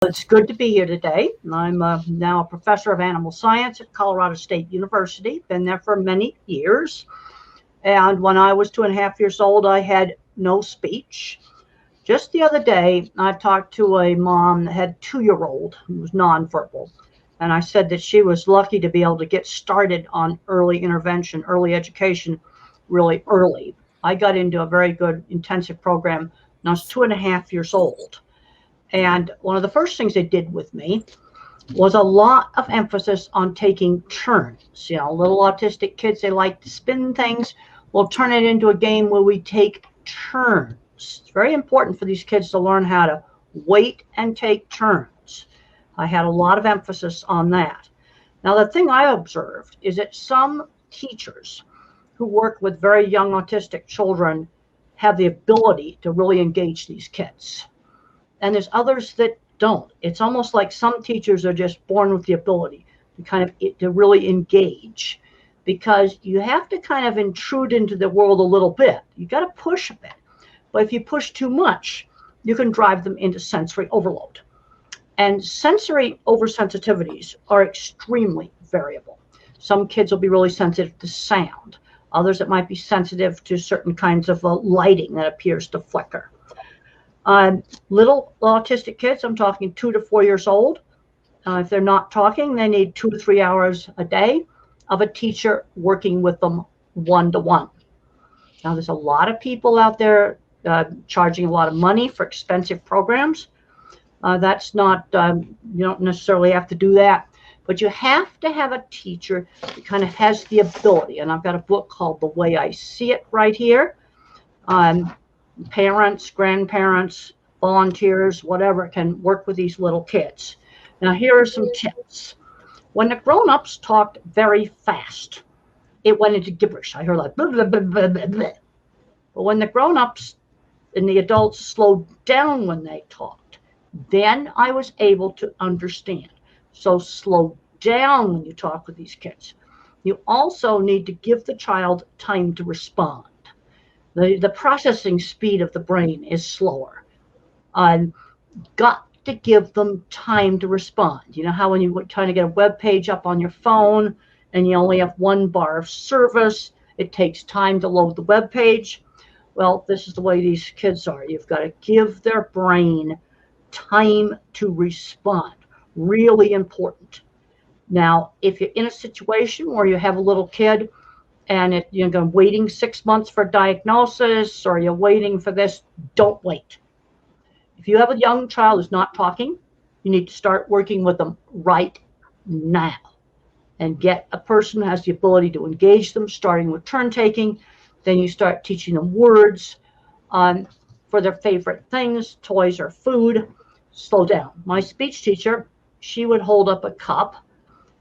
It's good to be here today. I'm now a professor of animal science at Colorado State University. Been there for many years. And when I was 2.5 years old, I had no speech. Just the other day, I talked to a mom that had a 2-year-old who was nonverbal. And I said that she was lucky to be able to get started on early intervention, early education, really early. I got into a very good intensive program when I was 2.5 years old. And one of the first things they did with me was a lot of emphasis on taking turns. Little autistic kids, they like to spin things. We'll turn it into a game where we take turns. It's very important for these kids to learn how to wait and take turns. I had a lot of emphasis on that. Now, the thing I observed is that some teachers who work with very young autistic children have the ability to really engage these kids. And there's others that don't. It's almost like some teachers are just born with the ability to really engage, because you have to kind of intrude into the world a little bit. You got to push a bit. But if you push too much, you can drive them into sensory overload. And sensory oversensitivities are extremely variable. Some kids will be really sensitive to sound. Others that might be sensitive to certain kinds of lighting that appears to flicker. Little autistic kids, I'm talking 2 to 4 years old. If they're not talking, they need 2 to 3 hours a day of a teacher working with them one-to-one. Now, there's a lot of people out there charging a lot of money for expensive programs. That's not, you don't necessarily have to do that, but you have to have a teacher that kind of has the ability. And I've got a book called The Way I See It right here. Parents, grandparents, volunteers, whatever, can work with these little kids. Now, here are some tips. When the grown-ups talked very fast, it went into gibberish. I heard like blah, blah, blah, blah, blah, blah. But when the grown-ups and the adults slowed down when they talked, then I was able to understand. So slow down when you talk with these kids. You also need to give the child time to respond. The processing speed of the brain is slower. Got to give them time to respond. You know how when you're trying to get a web page up on your phone and you only have 1 bar of service, it takes time to load the web page? Well, this is the way these kids are. You've got to give their brain time to respond. Really important. Now, if you're in a situation where you have a little kid and you're waiting 6 months for diagnosis, or you're waiting for this, don't wait. If you have a young child who's not talking, you need to start working with them right now and get a person who has the ability to engage them, starting with turn taking. Then you start teaching them words for their favorite things, toys or food. Slow down. My speech teacher, she would hold up a cup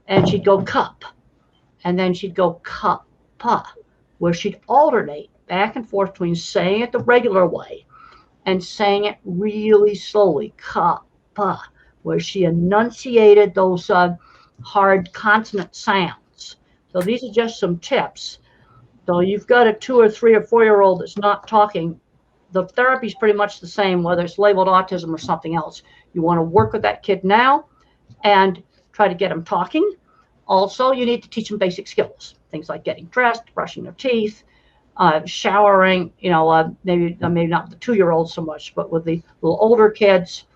and she'd go cup, and then she'd go cup, where she'd alternate back and forth between saying it the regular way and saying it really slowly, cup, where she enunciated those hard consonant sounds. So these are just some tips. So you've got a 2 or 3 or 4-year-old that's not talking. The therapy is pretty much the same, whether it's labeled autism or something else. You want to work with that kid now and try to get them talking. Also, you need to teach them basic skills, things like getting dressed, brushing their teeth, showering. Maybe not the 2-year-olds so much, but with the little older kids,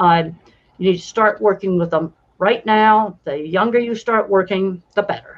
you need to start working with them right now. The younger you start working, the better.